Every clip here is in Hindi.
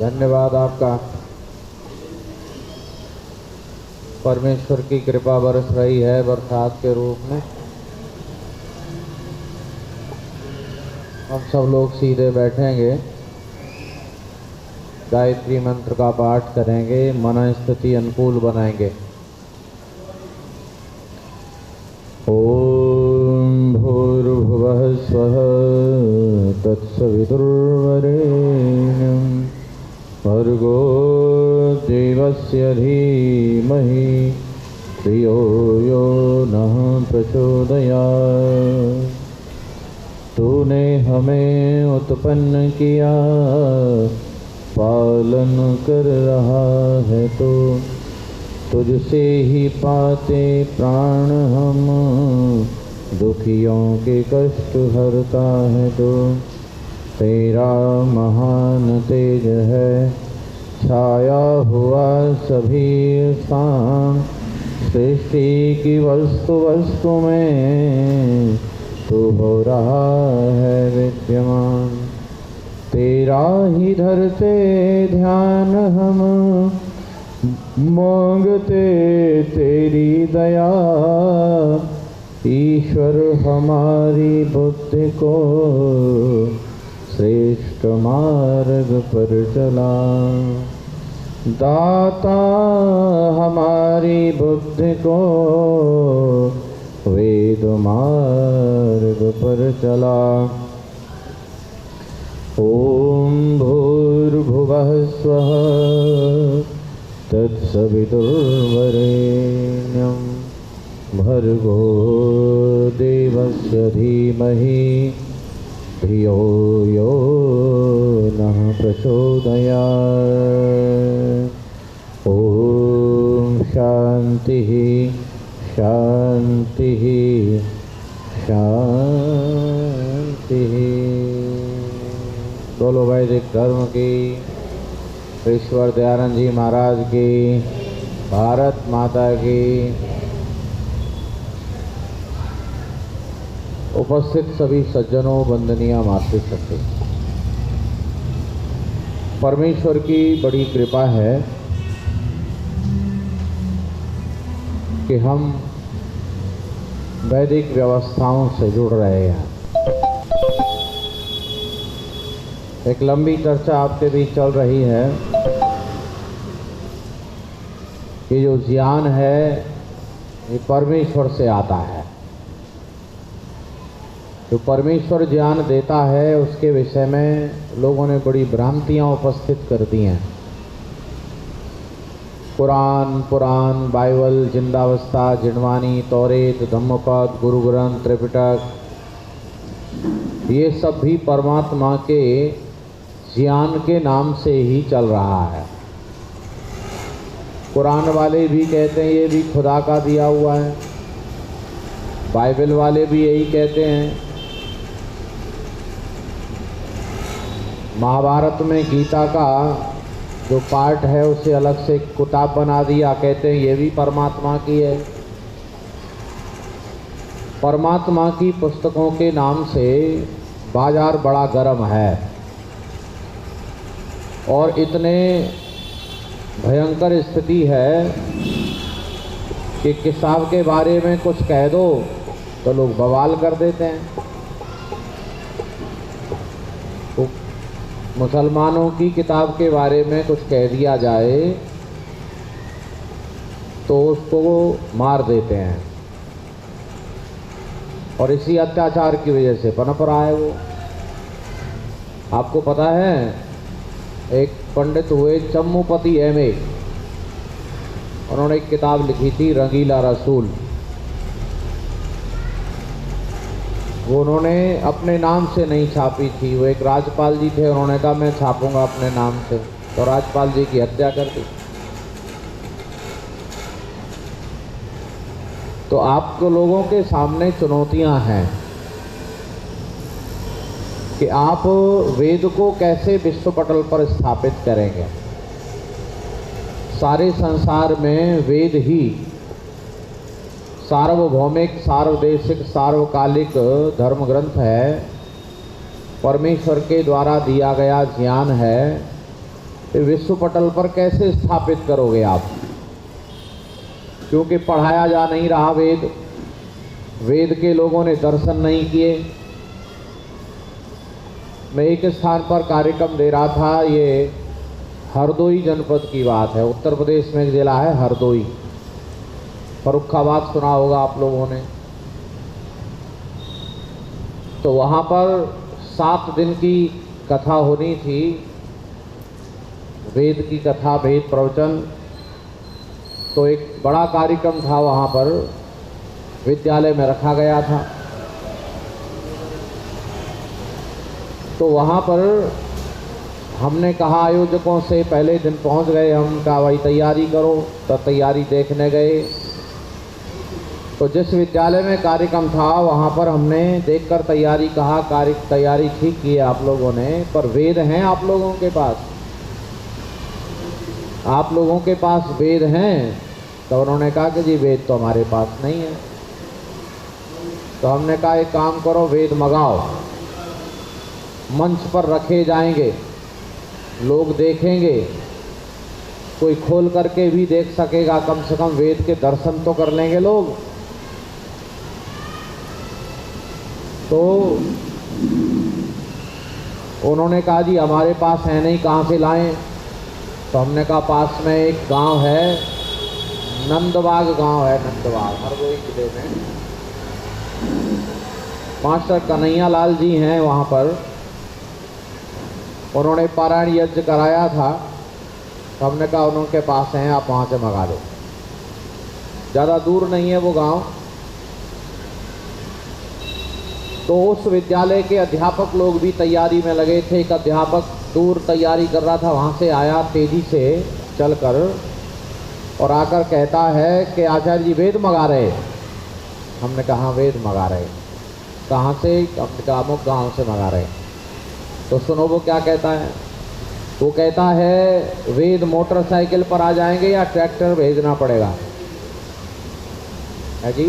धन्यवाद आपका। परमेश्वर की कृपा बरस रही है बरसात के रूप में। हम सब लोग सीधे बैठेंगे, गायत्री मंत्र का पाठ करेंगे, मन स्थिति अनुकूल बनाएंगे। ओम भूर्भुवः स्वः तत्सवितुर्वरेण्यं भर्गो देवस्य धीमहि धियो यो नः प्रचोदयात्। तूने हमें उत्पन्न किया, पालन कर रहा है तो तुझसे ही पाते प्राण हम। दुखियों के कष्ट हरता है तो तेरा महान तेज है छाया हुआ सभी स्थान। सृष्टि की वस्तु वस्तु में तू हो रहा है विद्यमान। तेरा ही धरते ध्यान हम, मांगते तेरी दया। ईश्वर हमारी बुद्धि को श्रेष्ठ मार्ग पर चला। दाता हमारी बुद्धि को वेद मार्ग पर चला। ओम भूर्भुवः स्वः तत्सवितुर्वरेण्यं भर्गो देवस्य धीमहि धियो यो नः प्रचोदयात्। ओम शांतिः शांतिः शांतिः। बोलो वैदिक धर्म की, ईश्वर दयानंद जी महाराज की, भारत माता की। उपस्थित सभी सज्जनों, वंदनीय मातृशक्ति। परमेश्वर की बड़ी कृपा है कि हम वैदिक व्यवस्थाओं से जुड़ रहे हैं। एक लंबी चर्चा आपके बीच चल रही है कि जो ज्ञान है ये परमेश्वर से आता है। जो परमेश्वर ज्ञान देता है उसके विषय में लोगों ने बड़ी भ्रांतियां उपस्थित कर दी हैं। कुरान, पुराण, बाइबल, जिंदावस्था, जिनवानी, तौरेत, धम्मपद, गुरु ग्रंथ, त्रिपिटक, ये सब भी परमात्मा के ज्ञान के नाम से ही चल रहा है। कुरान वाले भी कहते हैं ये भी खुदा का दिया हुआ है, बाइबल वाले भी यही कहते हैं। महाभारत में गीता का जो पार्ट है उसे अलग से किताब बना दिया, कहते हैं ये भी परमात्मा की है। परमात्मा की पुस्तकों के नाम से बाजार बड़ा गर्म है और इतने भयंकर स्थिति है कि किताब के बारे में कुछ कह दो तो लोग बवाल कर देते हैं। तो मुसलमानों की किताब के बारे में कुछ कह दिया जाए तो उसको मार देते हैं और इसी अत्याचार की वजह से पनप रहा है वो। आपको पता है एक पंडित हुए चम्मूपति एम.ए., उन्होंने एक किताब लिखी थी रंगीला रसूल। वो उन्होंने अपने नाम से नहीं छापी थी, वो एक राज्यपाल जी थे, उन्होंने कहा मैं छापूंगा अपने नाम से, तो राज्यपाल जी की हत्या कर दी। तो आपको लोगों के सामने चुनौतियां हैं कि आप वेद को कैसे विश्व पटल पर स्थापित करेंगे। सारे संसार में वेद ही सार्वभौमिक, सार्वदेशिक, सार्वकालिक धर्म ग्रंथ है, परमेश्वर के द्वारा दिया गया ज्ञान है विश्व पटल पर कैसे स्थापित करोगे आप? क्योंकि पढ़ाया जा नहीं रहा वेद, वेद के लोगों ने दर्शन नहीं किए। मैं एक स्थान पर कार्यक्रम दे रहा था, ये हरदोई जनपद की बात है, उत्तर प्रदेश में एक जिला है हरदोई, फर्रुखाबाद सुना होगा आप लोगों ने। तो वहाँ पर 7 दिन की कथा होनी थी, वेद की कथा, वेद प्रवचन। तो एक बड़ा कार्यक्रम था वहाँ पर, विद्यालय में रखा गया था। तो वहाँ पर हमने कहा आयोजकों से, पहले दिन पहुँच गए हम, कहा भाई तैयारी करो, तो तैयारी देखने गए। तो जिस विद्यालय में कार्यक्रम था वहाँ पर हमने देखकर तैयारी कहा, तैयारी ठीक की है आप लोगों ने, पर वेद हैं आप लोगों के पास? आप लोगों के पास वेद हैं? तो उन्होंने कहा कि जी वेद तो हमारे पास नहीं है। तो हमने कहा एक काम करो, वेद मंगाओ, मंच पर रखे जाएंगे, लोग देखेंगे, कोई खोल करके भी देख सकेगा, कम से कम वेद के दर्शन तो कर लेंगे लोग। तो उन्होंने कहा जी हमारे पास है नहीं, कहाँ से लाएं? तो हमने कहा पास में एक गांव है, नंदबाग गांव है, नंदबाग हरदोई जिले में। मास्टर कन्हैया लाल जी हैं वहाँ पर, उन्होंने पारायण यज्ञ कराया था। तो हमने कहा उनके पास हैं, आप वहाँ से मंगा लो, ज़्यादा दूर नहीं है वो गांव। तो उस विद्यालय के अध्यापक लोग भी तैयारी में लगे थे। एक अध्यापक दूर तैयारी कर रहा था, वहाँ से आया तेज़ी से चलकर और आकर कहता है कि आचार्य जी वेद मंगा रहे। हमने कहा हाँ वेद मंगा रहे। कहाँ से? हमने कहा अमुक गाँव से मंगा रहे। तो सुनो वो क्या कहता है। वो कहता है वेद मोटरसाइकिल पर आ जाएंगे या ट्रैक्टर भेजना पड़ेगा? है जी,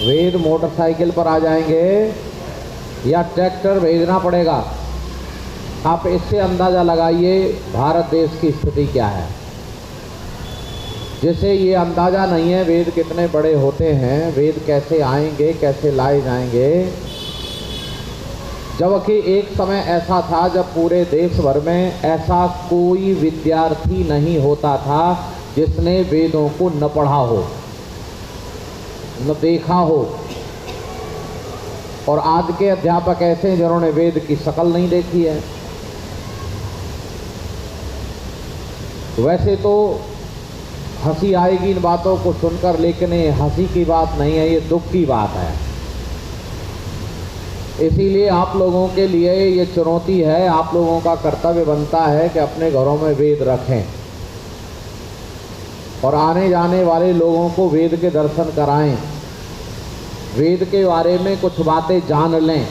वेद मोटरसाइकिल पर आ जाएंगे या ट्रैक्टर भेजना पड़ेगा? आप इससे अंदाज़ा लगाइए भारत देश की स्थिति क्या है। जिसे ये अंदाज़ा नहीं है वेद कितने बड़े होते हैं, वेद कैसे आएंगे, कैसे लाए जाएंगे। जबकि एक समय ऐसा था जब पूरे देश भर में ऐसा कोई विद्यार्थी नहीं होता था जिसने वेदों को न पढ़ा हो, न देखा हो। और आज के अध्यापक ऐसे हैं जिन्होंने वेद की शक्ल नहीं देखी है। वैसे तो हंसी आएगी इन बातों को सुनकर, लेकिन ये हंसी की बात नहीं है, ये दुख की बात है। इसीलिए आप लोगों के लिए ये चुनौती है, आप लोगों का कर्तव्य बनता है कि अपने घरों में वेद रखें और आने जाने वाले लोगों को वेद के दर्शन कराएं, वेद के बारे में कुछ बातें जान लें।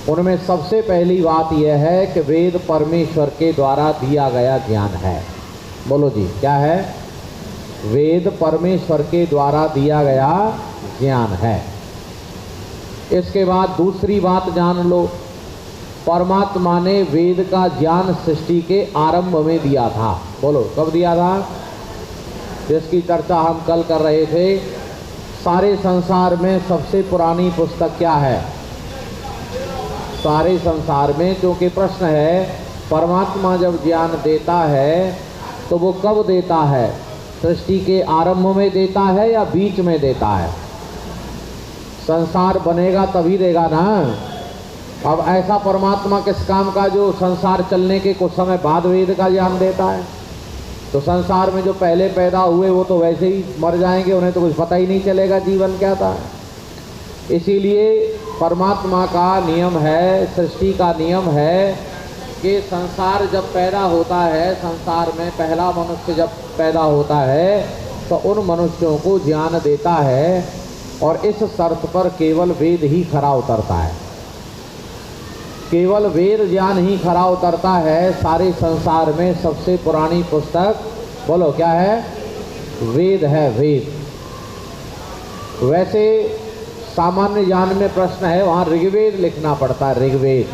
उनमें सबसे पहली बात यह है कि वेद परमेश्वर के द्वारा दिया गया ज्ञान है। बोलो जी क्या है? वेद परमेश्वर के द्वारा दिया गया ज्ञान है। इसके बाद दूसरी बात जान लो, परमात्मा ने वेद का ज्ञान सृष्टि के आरंभ में दिया था। बोलो कब दिया था? जिसकी चर्चा हम कल कर रहे थे। सारे संसार में सबसे पुरानी पुस्तक क्या है? सारे संसार में, क्योंकि प्रश्न है परमात्मा जब ज्ञान देता है तो वो कब देता है? सृष्टि के आरंभ में देता है या बीच में देता है? संसार बनेगा तभी देगा ना। अब ऐसा परमात्मा किस काम का जो संसार चलने के कुछ समय बाद वेद का ज्ञान देता है? तो संसार में जो पहले पैदा हुए वो तो वैसे ही मर जाएंगे, उन्हें तो कुछ पता ही नहीं चलेगा जीवन क्या था। इसीलिए परमात्मा का नियम है, सृष्टि का नियम है कि संसार जब पैदा होता है, संसार में पहला मनुष्य जब पैदा होता है तो उन मनुष्यों को ज्ञान देता है और इस शर्त पर केवल वेद ही खरा उतरता है। केवल वेद ज्ञान ही खरा उतरता है। सारे संसार में सबसे पुरानी पुस्तक बोलो क्या है? वेद है, वेद। वैसे सामान्य ज्ञान में प्रश्न है, वहाँ ऋग्वेद लिखना पड़ता है, ऋग्वेद।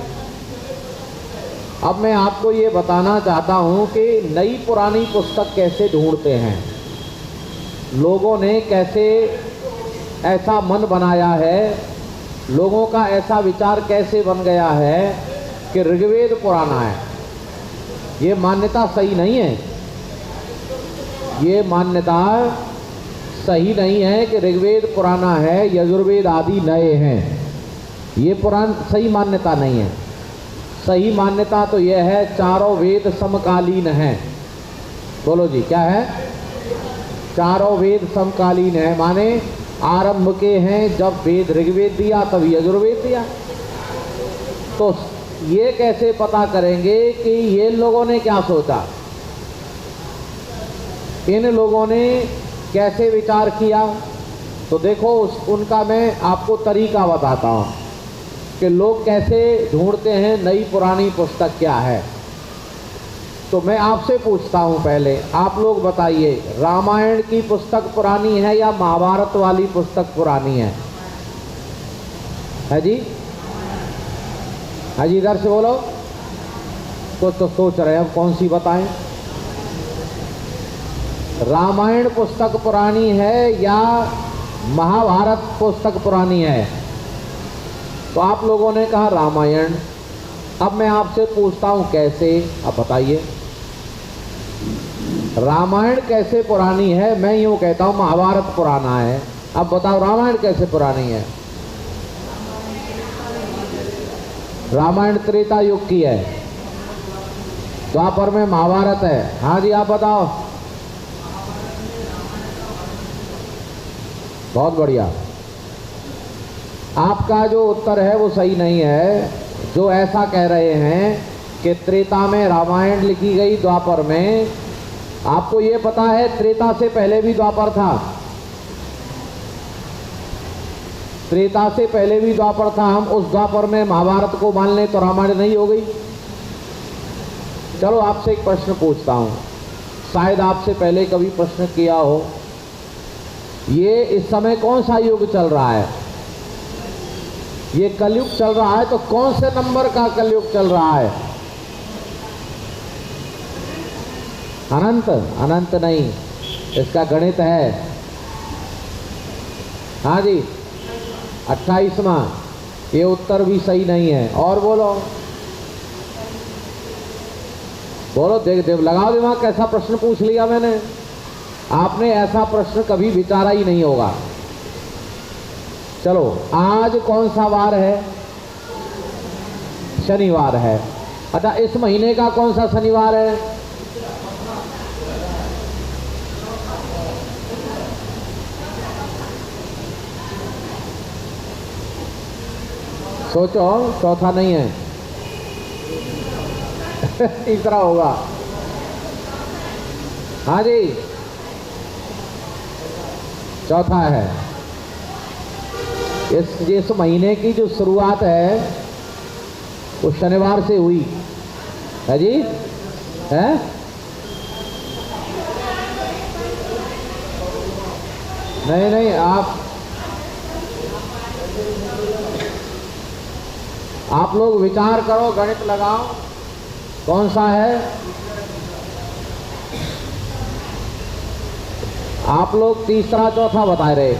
अब मैं आपको ये बताना चाहता हूँ कि नई पुरानी पुस्तक कैसे ढूंढते हैं, लोगों ने कैसे ऐसा मन बनाया है, लोगों का ऐसा विचार कैसे बन गया है कि ऋग्वेद पुराना है। ये मान्यता सही नहीं है, ये मान्यता सही नहीं है कि ऋग्वेद पुराना है, यजुर्वेद आदि नए हैं। ये सही मान्यता नहीं है। सही मान्यता तो यह है चारों वेद समकालीन हैं। बोलो जी क्या है? चारों वेद समकालीन है, माने आरंभ के हैं, जब वेद ऋग्वेद दिया तब यजुर्वेद दिया। तो ये कैसे पता करेंगे कि ये लोगों ने क्या सोचा, इन लोगों ने कैसे विचार किया? तो देखो उनका मैं आपको तरीका बताता हूँ कि लोग कैसे ढूंढते हैं नई पुरानी पुस्तक क्या है। तो मैं आपसे पूछता हूँ, पहले आप लोग बताइए, रामायण की पुस्तक पुरानी है या महाभारत वाली पुस्तक पुरानी है? है जी? है जी? इधर से बोलो। कुछ तो सोच रहे हैं, अब कौन सी बताएं? रामायण पुस्तक पुरानी है या महाभारत पुस्तक पुरानी है? तो आप लोगों ने कहा रामायण। अब मैं आपसे पूछता हूं कैसे, अब बताइए रामायण कैसे पुरानी है? मैं यूं कहता हूं महाभारत पुराना है। अब बताओ रामायण कैसे पुरानी है? रामायण त्रेता युग की है, द्वापर में महाभारत है। हाँ जी आप बताओ। बहुत बढ़िया। आपका जो उत्तर है वो सही नहीं है, जो ऐसा कह रहे हैं कि त्रेता में रामायण लिखी गई, द्वापर में। आपको ये पता है त्रेता से पहले भी द्वापर था, त्रेता से पहले भी द्वापर था। हम उस द्वापर में महाभारत को मान लें तो रामायण नहीं हो गई? चलो आपसे एक प्रश्न पूछता हूं, शायद आपसे पहले कभी प्रश्न किया हो। ये इस समय कौन सा युग चल रहा है? ये कलयुग चल रहा है, तो कौन से नंबर का कलयुग चल रहा है? अनंत? अनंत नहीं, इसका गणित है। हाँ जी 28वां। ये उत्तर भी सही नहीं है। और बोलो बोलो, देख लगाओ दिमाग, कैसा प्रश्न पूछ लिया मैंने। आपने ऐसा प्रश्न कभी विचारा ही नहीं होगा। चलो आज कौन सा वार है? शनिवार है। अच्छा इस महीने का कौन सा शनिवार है? सोचो, चौथा नहीं है तीसरा होगा। हाँ जी चौथा है। इस महीने की जो शुरुआत है वो शनिवार से हुई है जी, है? नहीं नहीं, आप लोग विचार करो, गणित लगाओ, कौन सा है? आप लोग तीसरा चौथा बता रहे।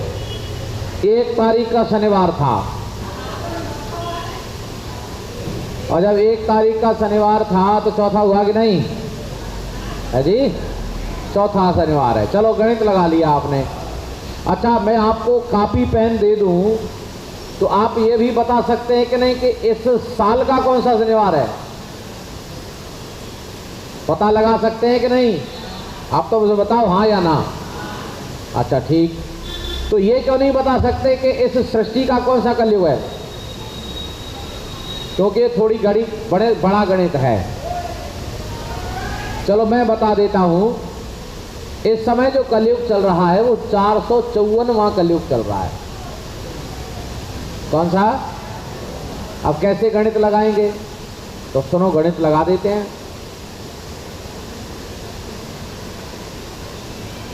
1 तारीख का शनिवार था, और जब 1 तारीख का शनिवार था तो चौथा हुआ कि नहीं? है जी, चौथा शनिवार है। चलो गणित लगा लिया आपने। अच्छा मैं आपको कॉपी पेन दे दूं तो आप ये भी बता सकते हैं कि नहीं कि इस साल का कौन सा शनिवार है? पता लगा सकते हैं कि नहीं? आप तो मुझे बताओ हाँ या ना। अच्छा ठीक, तो ये क्यों नहीं बता सकते कि इस सृष्टि का कौन सा कलयुग है? क्योंकि ये थोड़ी बड़ा गणित है। चलो मैं बता देता हूं, इस समय जो कलयुग चल रहा है वो 454वां कलयुग चल रहा है। कौन सा? अब कैसे गणित लगाएंगे? तो सुनो, गणित लगा देते हैं।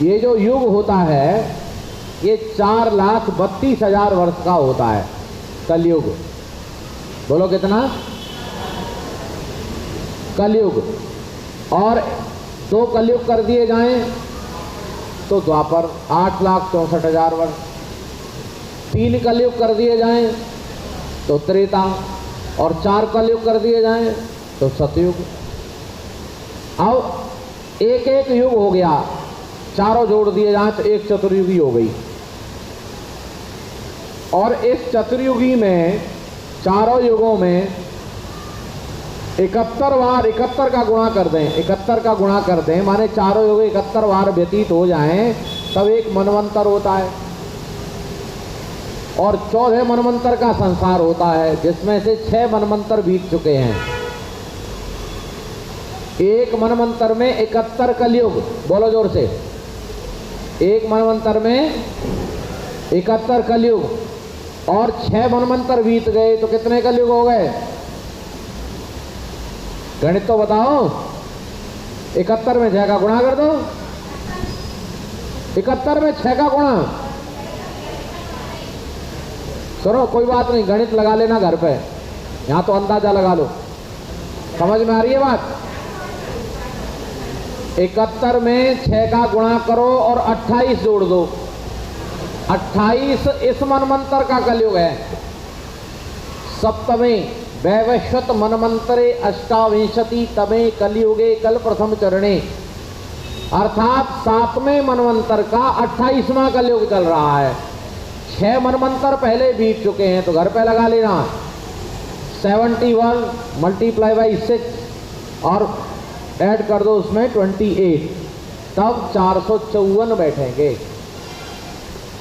ये जो युग होता है ये 4,32,000 वर्ष का होता है, कलयुग। बोलो कितना? कलयुग, और 2 कलयुग कर दिए जाएं तो द्वापर 8,64,000 वर्ष, 3 कलयुग कर दिए जाएं तो त्रेता, और 4 कलयुग कर दिए जाएं तो सतयुग। अब एक एक युग हो गया, चारों जोड़ दिए जाएं तो एक चतुर्युगी हो गई। और इस चतुर्युगी में चारों युगों में 71 बार 71 का गुणा कर दें, 71 का गुणा कर दें, माने चारों युग 71 बार व्यतीत हो जाएं तब एक मनवंतर होता है। और 14 मनवंतर का संसार होता है, जिसमें से 6 मनवंतर बीत चुके हैं। एक मनवंतर में 71 कलयुग, बोलो जोर से, एक मनवंतर में 71 कलयुग, और 6 मनवंतर बीत गए तो कितने कलयुग हो गए? गणित तो बताओ। 71 में 6 का गुणा कर दो, 71 में 6 का गुणा। सुनो, कोई बात नहीं, गणित लगा लेना घर पे, यहां तो अंदाजा लगा लो। समझ में आ रही है बात? 71 में 6 का गुणा करो और 28 जोड़ दो। 28 इस मनवंतर का कलयुग है। सप्तमे वैवस्वत मनमंत्रे अष्टाविंशति तमे कलयुगे कल प्रथम चरणे, अर्थात 7वें मनवंतर का 28वां कलयुग चल रहा है। 6 मनवंतर पहले बीत चुके हैं, तो घर पे लगा लेना 71 मल्टीप्लाई बाई 6 और ऐड कर दो उसमें 28, तब 454 बैठेंगे।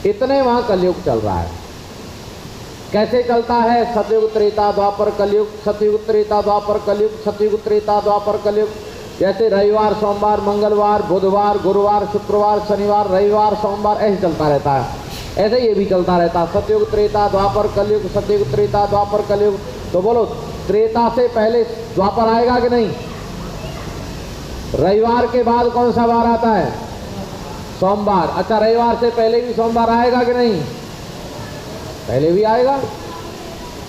इतने वहां कलयुग चल रहा है। कैसे चलता है? सतयुग त्रेता द्वापर कलयुग, सतयुग त्रेता द्वापर कलयुग, सतयुग त्रेता द्वापर कलयुग। जैसे रविवार, सोमवार, मंगलवार, बुधवार, गुरुवार, शुक्रवार, शनिवार, रविवार, सोमवार, ऐसे चलता रहता है। ऐसे ये भी चलता रहता है, सतयुग त्रेता द्वापर कलयुग, सतयुग त्रेता द्वापर कलयुग। तो बोलो, त्रेता से पहले द्वापर आएगा कि नहीं? रविवार के बाद कौन सा वार आता है? सोमवार। अच्छा, रविवार से पहले भी सोमवार आएगा कि नहीं? पहले भी आएगा।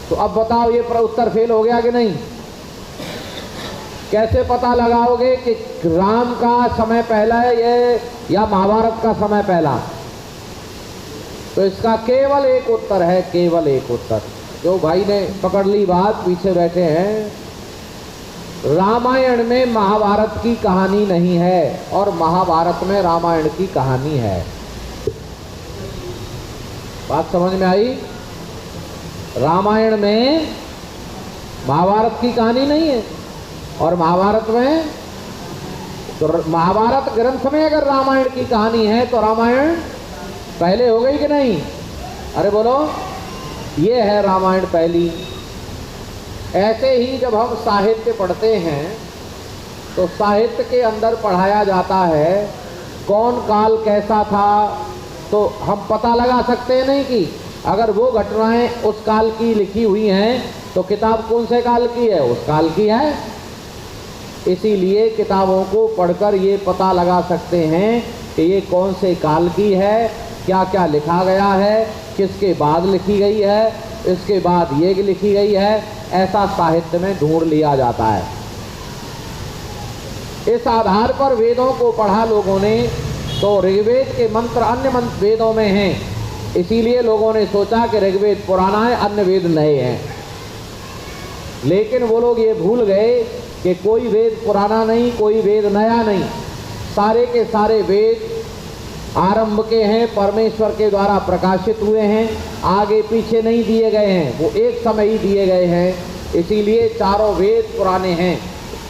तो अब बताओ, ये उत्तर फेल हो गया कि नहीं? कैसे पता लगाओगे कि राम का समय पहला है ये या महाभारत का समय पहला? तो इसका केवल एक उत्तर है, केवल एक उत्तर। जो भाई ने पकड़ ली बात, पीछे बैठे हैं, रामायण में महाभारत की कहानी नहीं है और महाभारत में रामायण की कहानी है। बात समझ में आई? रामायण में महाभारत की कहानी नहीं है और महाभारत में, तो महाभारत ग्रंथ में अगर रामायण की कहानी है तो रामायण पहले हो गई कि नहीं? अरे बोलो, ये है रामायण पहली। ऐसे ही जब हम साहित्य पढ़ते हैं तो साहित्य के अंदर पढ़ाया जाता है कौन काल कैसा था, तो हम पता लगा सकते हैं नहीं कि अगर वो घटनाएं उस काल की लिखी हुई हैं तो किताब कौन से काल की है? उस काल की है। इसीलिए किताबों को पढ़कर ये पता लगा सकते हैं कि ये कौन से काल की है, क्या क्या लिखा गया है, किसके बाद लिखी गई है, इसके बाद ये लिखी गई है। ऐसा साहित्य में ढूंढ लिया जाता है। इस आधार पर वेदों को पढ़ा लोगों ने, तो ऋग्वेद के मंत्र अन्य मंत्र वेदों में हैं, इसीलिए लोगों ने सोचा कि ऋग्वेद पुराना है, अन्य वेद नए हैं। लेकिन वो लोग ये भूल गए कि कोई वेद पुराना नहीं, कोई वेद नया नहीं, सारे के सारे वेद आरंभ के हैं, परमेश्वर के द्वारा प्रकाशित हुए हैं, आगे पीछे नहीं दिए गए हैं, वो एक समय ही दिए गए हैं। इसीलिए चारों वेद पुराने हैं।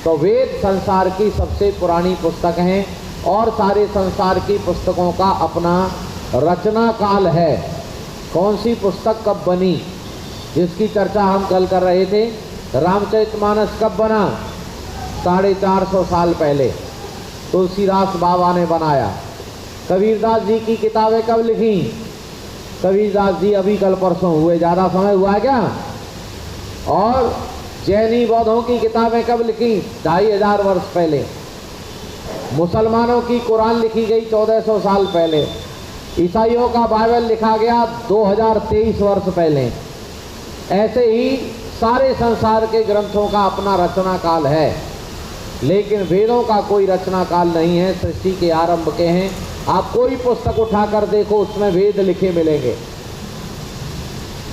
तो वेद संसार की सबसे पुरानी पुस्तक हैं और सारे संसार की पुस्तकों का अपना रचना काल है। कौन सी पुस्तक कब बनी, जिसकी चर्चा हम कल कर रहे थे। रामचरितमानस कब बना? 450 साल पहले तुलसीदास बाबा ने बनाया। कबीरदास जी की किताबें कब लिखी? कबीरदास जी अभी कल परसों हुए, ज़्यादा समय हुआ है क्या? और जैनी बौद्धों की किताबें कब लिखी? 2500 वर्ष पहले। मुसलमानों की कुरान लिखी गई 1400 साल पहले। ईसाइयों का बाइबल लिखा गया 2023 वर्ष पहले। ऐसे ही सारे संसार के ग्रंथों का अपना रचना काल है। लेकिन वेदों का कोई रचना काल नहीं है, सृष्टि के आरंभ के हैं। आप कोई पुस्तक उठाकर देखो, उसमें वेद लिखे मिलेंगे,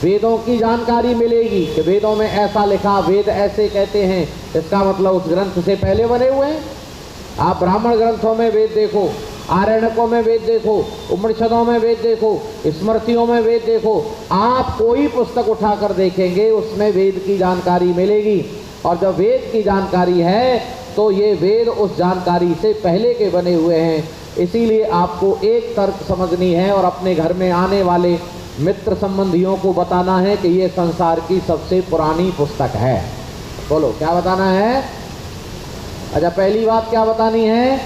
वेदों की जानकारी मिलेगी कि वेदों में ऐसा लिखा, वेद ऐसे कहते हैं, इसका मतलब उस ग्रंथ से पहले बने हुए हैं। आप ब्राह्मण ग्रंथों में वेद देखो, आरण्यकों में वेद देखो, उपनिषदों में वेद देखो, स्मृतियों में वेद देखो, आप कोई पुस्तक उठाकर देखेंगे उसमें वेद की जानकारी मिलेगी। और जब वेद की जानकारी है तो ये वेद उस जानकारी से पहले के बने हुए हैं। इसीलिए आपको एक तर्क समझनी है और अपने घर में आने वाले मित्र संबंधियों को बताना है कि ये संसार की सबसे पुरानी पुस्तक है। बोलो क्या बताना है? अच्छा, पहली बात क्या बतानी है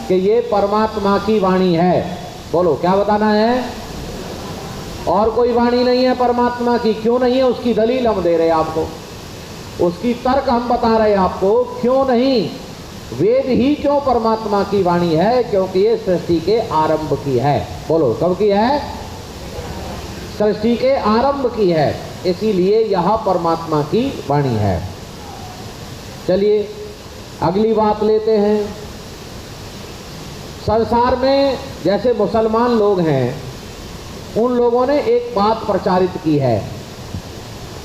कि ये परमात्मा की वाणी है। बोलो क्या बताना है? और कोई वाणी नहीं है परमात्मा की। क्यों नहीं है? उसकी दलील हम दे रहे हैं आपको, उसकी तर्क हम बता रहे हैं आपको। क्यों नहीं? वेद ही क्यों परमात्मा की वाणी है? क्योंकि ये सृष्टि के आरंभ की है। बोलो कब की है? सृष्टि के आरंभ की है, इसीलिए यह परमात्मा की वाणी है। चलिए अगली बात लेते हैं। संसार में जैसे मुसलमान लोग हैं, उन लोगों ने एक बात प्रचारित की है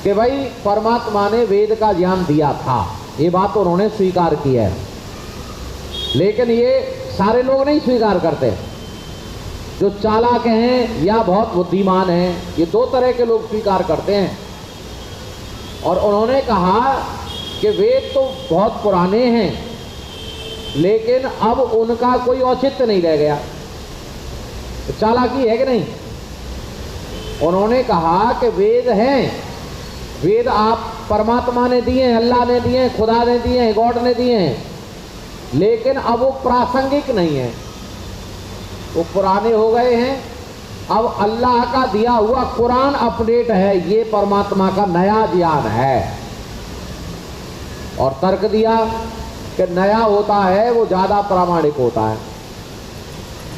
कि भाई परमात्मा ने वेद का ज्ञान दिया था, ये बात उन्होंने स्वीकार की है। लेकिन ये सारे लोग नहीं स्वीकार करते। जो चालाक हैं या बहुत बुद्धिमान हैं, ये दो तरह के लोग स्वीकार करते हैं। और उन्होंने कहा कि वेद तो बहुत पुराने हैं, लेकिन अब उनका कोई औचित्य नहीं रह गया। तो चालाकी है कि नहीं? उन्होंने कहा कि वेद हैं, वेद आप परमात्मा ने दिए हैं, अल्लाह ने दिए हैं, खुदा ने दिए हैं, गॉड ने दिए हैं, लेकिन अब वो प्रासंगिक नहीं है, वो पुराने हो गए हैं। अब अल्लाह का दिया हुआ कुरान अपडेट है, ये परमात्मा का नया ज्ञान है। और तर्क दिया कि नया होता है वो ज्यादा प्रामाणिक होता है।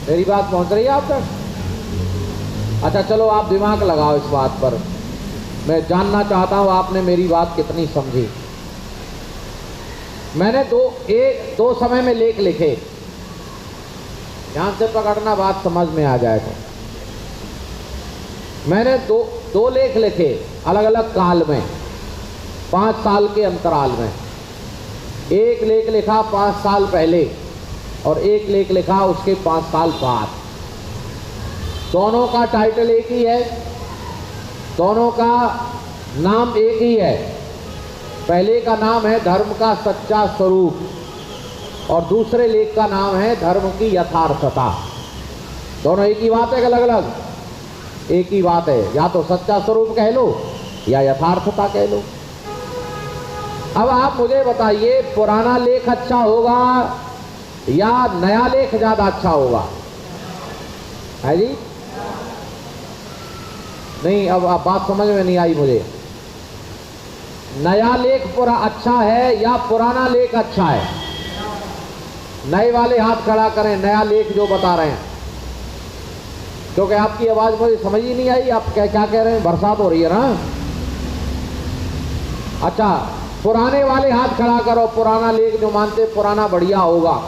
मेरी बात पहुंच रही है आप तक? अच्छा चलो आप दिमाग लगाओ इस बात पर। मैं जानना चाहता हूं आपने मेरी बात कितनी समझी। मैंने दो समय में लेख लिखे, ध्यान से पकड़ना, बात समझ में आ जाए तो। मैंने दो लेख लिखे अलग अलग काल में, 5 साल के अंतराल में। एक लेख लिखा 5 साल पहले और एक लेख लिखा उसके 5 साल बाद। दोनों का टाइटल एक ही है, दोनों का नाम एक ही है। पहले का नाम है धर्म का सच्चा स्वरूप और दूसरे लेख का नाम है धर्म की यथार्थता। दोनों एक ही बात है, अलग अलग? एक ही बात है, या तो सच्चा स्वरूप कह लो या यथार्थता कह लो। अब आप मुझे बताइए, पुराना लेख अच्छा होगा या नया लेख ज्यादा अच्छा होगा? है जी? नहीं, अब बात समझ में नहीं आई मुझे। नया लेख पूरा अच्छा है या पुराना लेख अच्छा है? नए वाले हाथ खड़ा करें, नया लेख जो बता रहे हैं। क्योंकि आपकी आवाज मुझे समझ ही नहीं आई, आप क्या कह रहे हैं? बरसात हो रही है ना? अच्छा, पुराने वाले हाथ खड़ा करो, पुराना लेख जो मानते पुराना बढ़िया होगा।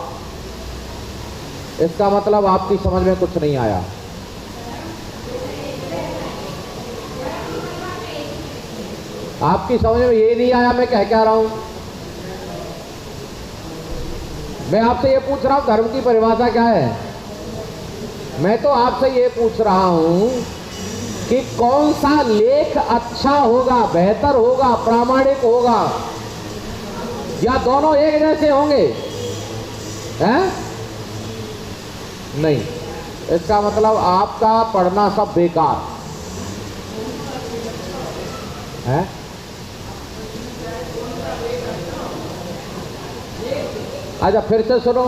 इसका मतलब आपकी समझ में कुछ नहीं आया। आपकी समझ में ये नहीं आया मैं क्या रहा हूं? मैं आपसे ये पूछ रहा हूं धर्म की परिभाषा क्या है। मैं तो आपसे ये पूछ रहा हूं कि कौन सा लेख अच्छा होगा, बेहतर होगा, प्रामाणिक होगा, या दोनों एक जैसे होंगे? हैं? नहीं, इसका मतलब आपका पढ़ना सब बेकार है। अच्छा फिर से सुनो,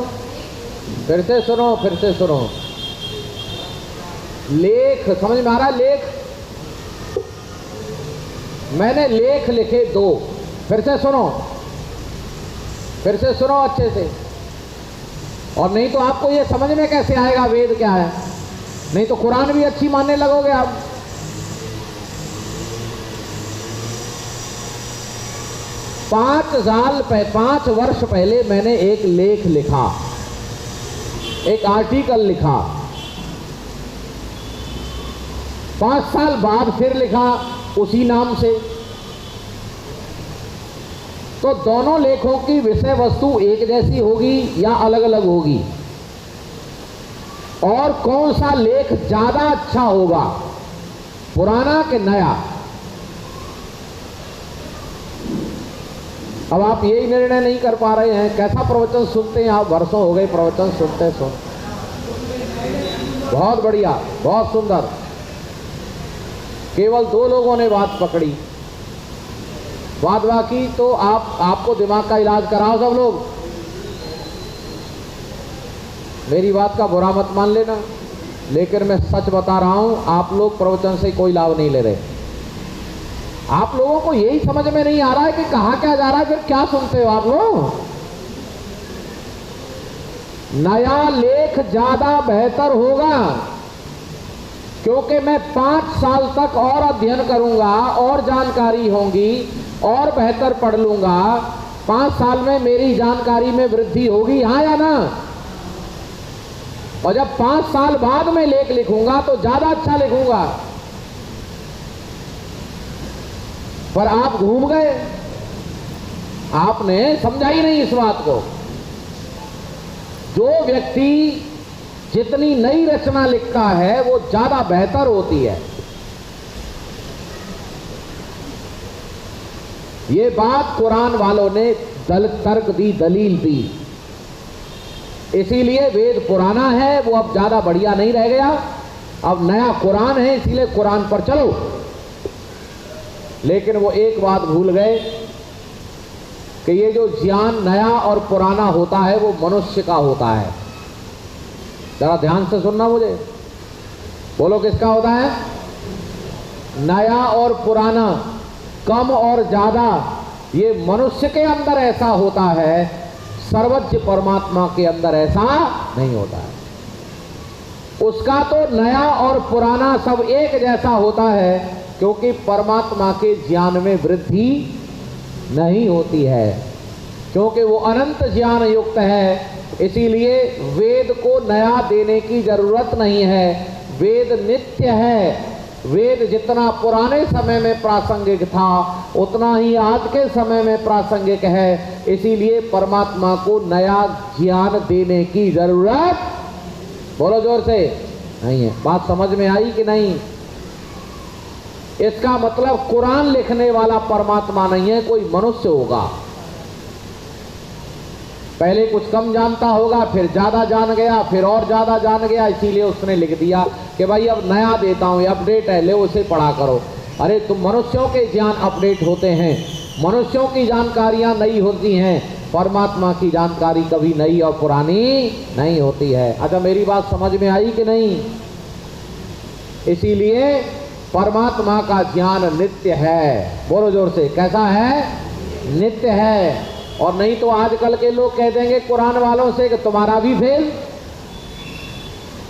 फिर से सुनो, फिर से सुनो। लेख समझ में आ रहा? लेख मैंने लेख लिखे 2। फिर से सुनो, फिर से सुनो अच्छे से। और नहीं तो आपको ये समझ में कैसे आएगा वेद क्या है? नहीं तो कुरान भी अच्छी मानने लगोगे आप। 5 वर्ष पहले मैंने एक लेख लिखा, एक आर्टिकल लिखा, 5 साल बाद फिर लिखा उसी नाम से। तो दोनों लेखों की विषय वस्तु एक जैसी होगी या अलग अलग होगी? और कौन सा लेख ज्यादा अच्छा होगा, पुराना कि नया? अब आप यही निर्णय नहीं कर पा रहे हैं। कैसा प्रवचन सुनते हैं आप? वर्षों हो गए प्रवचन सुनते बहुत बढ़िया, बहुत सुंदर। केवल 2 लोगों ने बात पकड़ी, बाद बाकी तो आपको दिमाग का इलाज कराओ सब लोग। मेरी बात का बुरा मत मान लेना, लेकिन मैं सच बता रहा हूं, आप लोग प्रवचन से कोई लाभ नहीं ले रहे। आप लोगों को यही समझ में नहीं आ रहा है कि कहा क्या जा रहा है, फिर क्या सुनते हो आप लोग? नया लेख ज्यादा बेहतर होगा, क्योंकि मैं 5 साल तक और अध्ययन करूंगा और जानकारी होगी और बेहतर पढ़ लूंगा। 5 साल में मेरी जानकारी में वृद्धि होगी, हाँ या ना? और जब 5 साल बाद में लेख लिखूंगा तो ज्यादा अच्छा लिखूंगा। पर आप घूम गए, आपने समझा ही नहीं इस बात को। जो व्यक्ति जितनी नई रचना लिखता है वो ज्यादा बेहतर होती है। ये बात कुरान वालों ने तर्क दी, दलील दी। इसीलिए वेद पुराना है, वो अब ज्यादा बढ़िया नहीं रह गया, अब नया कुरान है, इसीलिए कुरान पर चलो। लेकिन वो एक बात भूल गए कि ये जो ज्ञान नया और पुराना होता है वो मनुष्य का होता है। जरा ध्यान से सुनना मुझे, बोलो किसका होता है? नया और पुराना, कम और ज्यादा, ये मनुष्य के अंदर ऐसा होता है, सर्वज्ञ परमात्मा के अंदर ऐसा नहीं होता है। उसका तो नया और पुराना सब एक जैसा होता है, क्योंकि परमात्मा के ज्ञान में वृद्धि नहीं होती है, क्योंकि वो अनंत ज्ञान युक्त है। इसीलिए वेद को नया देने की जरूरत नहीं है, वेद नित्य है। वेद जितना पुराने समय में प्रासंगिक था उतना ही आज के समय में प्रासंगिक है। इसीलिए परमात्मा को नया ज्ञान देने की जरूरत, बोलो जोर से, नहीं है। बात समझ में आई कि नहीं? इसका मतलब कुरान लिखने वाला परमात्मा नहीं है, कोई मनुष्य होगा। पहले कुछ कम जानता होगा, फिर ज्यादा जान गया, फिर और ज्यादा जान गया, इसीलिए उसने लिख दिया कि भाई अब नया देता हूं, ये अपडेट है, ले उसे पढ़ा करो। अरे तुम, मनुष्यों के ज्ञान अपडेट होते हैं, मनुष्यों की जानकारियां नई होती हैं, परमात्मा की जानकारी कभी नई और पुरानी नहीं होती है। अच्छा, मेरी बात समझ में आई कि नहीं? इसीलिए परमात्मा का ज्ञान नित्य है। बोलो जोर से, कैसा है? नित्य है। और नहीं तो आजकल के लोग कह देंगे कुरान वालों से कि तुम्हारा भी फेल,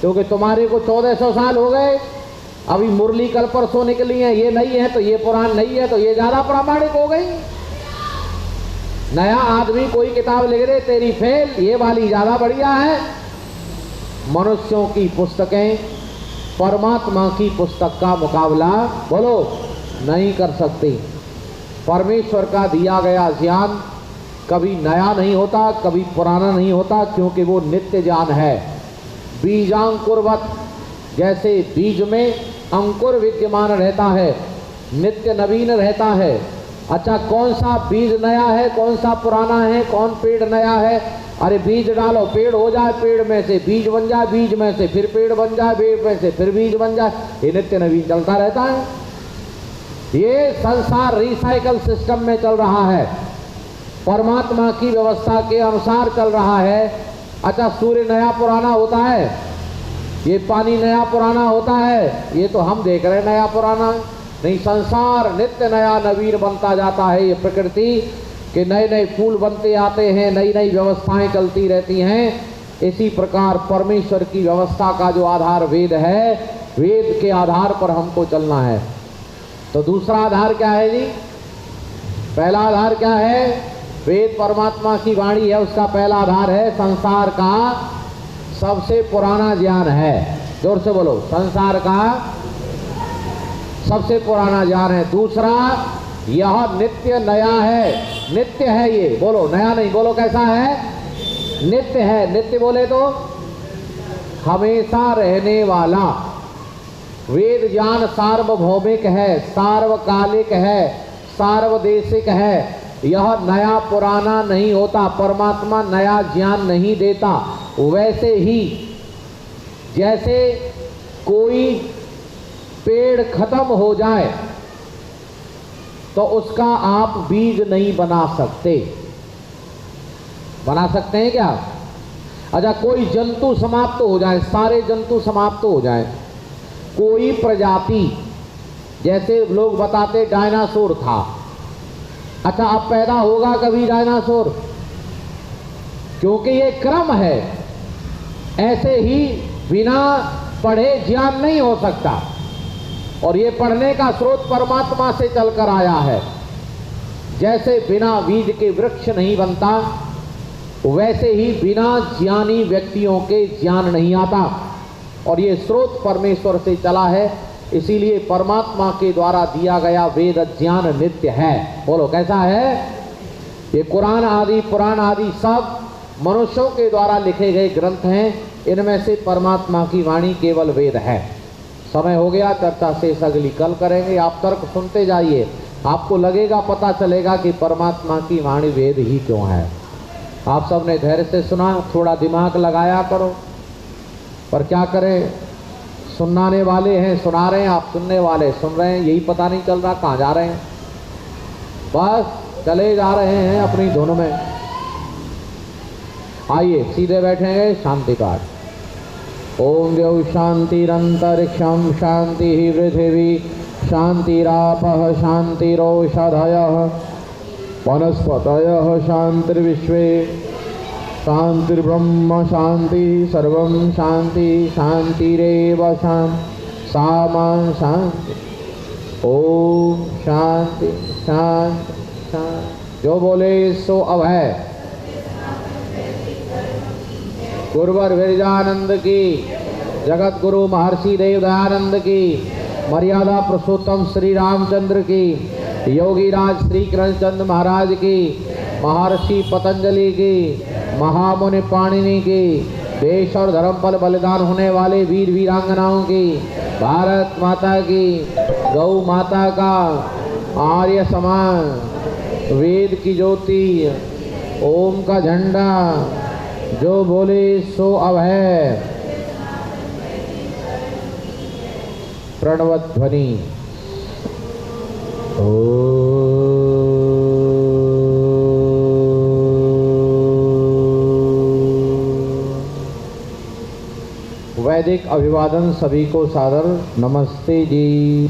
क्योंकि तुम्हारे को 1400 साल हो गए, अभी मुरली कल परसों निकली है, ये नहीं है तो ये पुरान नहीं है, तो ये ज्यादा प्रामाणिक हो गई। नया आदमी कोई किताब लिख दे, तेरी फेल, ये वाली ज्यादा बढ़िया है। मनुष्यों की पुस्तकें परमात्मा की पुस्तक का मुकाबला, बोलो, नहीं कर सकती। परमेश्वर का दिया गया ज्ञान कभी नया नहीं होता, कभी पुराना नहीं होता, क्योंकि वो नित्य ज्ञान है। बीजांकुरवत, जैसे बीज में अंकुर विद्यमान रहता है, नित्य नवीन रहता है। अच्छा, कौन सा बीज नया है, कौन सा पुराना है, कौन पेड़ नया है? अरे बीज डालो, पेड़ हो जाए, पेड़ में से बीज बन जाए, बीज में से फिर पेड़ बन जाए, पेड़ में से फिर बीज बन जाए, ये नित्य नवीन चलता रहता है। ये संसार रिसाइकल सिस्टम में चल रहा है, परमात्मा की व्यवस्था के अनुसार चल रहा है। अच्छा, सूर्य नया पुराना होता है, ये पानी नया पुराना होता है, ये तो हम देख रहे हैं नया पुराना नहीं। संसार नित्य नया नवीन बनता जाता है। ये प्रकृति के नए नए फूल बनते आते हैं, नई नई व्यवस्थाएं चलती रहती हैं। इसी प्रकार परमेश्वर की व्यवस्था का जो आधार वेद है, वेद के आधार पर हमको चलना है। तो दूसरा आधार क्या है जी? पहला आधार क्या है? वेद परमात्मा की वाणी है, उसका पहला आधार है संसार का सबसे पुराना ज्ञान है। जोर से बोलो, संसार का सबसे पुराना ज्ञान है। दूसरा, यह नित्य नया है, नित्य है ये, बोलो नया नहीं, बोलो कैसा है? नित्य है। नित्य बोले तो हमेशा रहने वाला। वेद ज्ञान सार्वभौमिक है, सार्वकालिक है, सार्वदेशिक है। यह नया पुराना नहीं होता, परमात्मा नया ज्ञान नहीं देता। वैसे ही जैसे कोई पेड़ खत्म हो जाए तो उसका आप बीज नहीं बना सकते। बना सकते हैं क्या? अच्छा, कोई जंतु समाप्त हो जाए, सारे जंतु समाप्त हो जाए, कोई प्रजाति, जैसे लोग बताते डायनासोर था, अच्छा अब पैदा होगा कभी डायनासोर? क्योंकि ये क्रम है। ऐसे ही बिना पढ़े ज्ञान नहीं हो सकता, और ये पढ़ने का स्रोत परमात्मा से चलकर आया है। जैसे बिना बीज के वृक्ष नहीं बनता, वैसे ही बिना ज्ञानी व्यक्तियों के ज्ञान नहीं आता, और ये स्रोत परमेश्वर से चला है। इसीलिए परमात्मा के द्वारा दिया गया वेद ज्ञान नित्य है। बोलो कैसा है? ये कुरान आदि पुराण आदि सब मनुष्यों के द्वारा लिखे गए ग्रंथ हैं, इनमें से परमात्मा की वाणी केवल वेद है। समय हो गया, चर्चा शेष अगली कल करेंगे। आप तर्क सुनते जाइए, आपको लगेगा, पता चलेगा कि परमात्मा की वाणी वेद ही क्यों है। आप सबने धैर्य से सुना, थोड़ा दिमाग लगाया करो, पर क्या करें, सुनाने वाले हैं सुना रहे हैं, आप सुनने वाले सुन रहे हैं, यही पता नहीं चल रहा कहाँ जा रहे हैं। बस चले जा रहे हैं अपनी धुन में। आइए सीधे बैठेंगे, शांति पाठ। ओम द्यौ शांतिरंतरिक्षं शांति पृथिवी शांतिरापः शांतिरोषधयः वनस्पतयः शांतिर्विश्वे शांतिर्ब्रह्म शांति सर्वं शांति शांतिरेव शांति सामा शांति। ओम शांति शांति शांति। जो बोले सो अब है। गुरुवर विरजानंद की, जगत गुरु महर्षि देव दयानंद की, मर्यादा पुरुषोत्तम श्री रामचंद्र की, योगीराज श्री कृष्णचंद्र महाराज की, महर्षि पतंजलि की, महामुनि पाणिनि की, देश और धर्म पर बलिदान होने वाले वीर वीरांगनाओं की, भारत माता की, गौ माता का, आर्य समाज, वेद की ज्योति, ओम का झंडा, जो बोले सो अब है। प्रणव ध्वनि। वैदिक अभिवादन सभी को सादर नमस्ते जी।